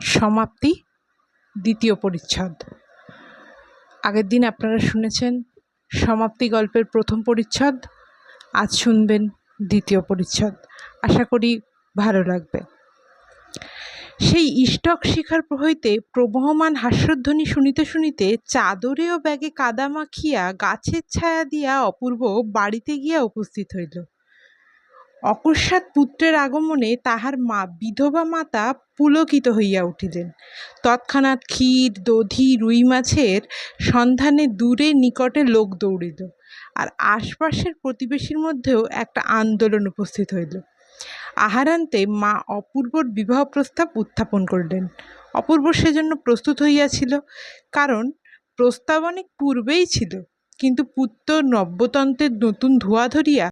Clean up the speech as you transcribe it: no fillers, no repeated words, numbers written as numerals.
সমাপ্তি দ্বিতীয় পরিচ্ছদ। আগের দিন আপনারা শুনেছেন সমাপ্তি গল্পের প্রথম পরিচ্ছদ, আজ শুনবেন দ্বিতীয় পরিচ্ছদ। আশা করি ভালো লাগবে। সেই ইষ্টক শিখার হইতে প্রবহমান হাস্যধ্বনি শুনিতে শুনিতে চাদরে ও ব্যাগে কাদা মাখিয়া গাছের ছায়া দিয়া অপূর্ব বাড়িতে গিয়া উপস্থিত হইল। অকস্মাৎ পুত্রের আগমনে তাহার বিধবা মাতা পুলকিত হইয়া উঠিলেন। তৎক্ষণাৎ ক্ষীর, দধি, রুই মাছের সন্ধানে দূরে নিকটে লোক দৌড়িল, আর আশপাশের প্রতিবেশীর মধ্যেও একটা আন্দোলন উপস্থিত হইল। আহারান্তে মা অপূর্বর বিবাহ প্রস্তাব উত্থাপন করিলেন। অপূর্ব সেজন্য প্রস্তুত হইয়াছিল, কারণ প্রস্তাব অনেক পূর্বেই ছিল, কিন্তু পুত্র নব্যতন্ত্রের নতুন ধোঁয়া ধরিয়া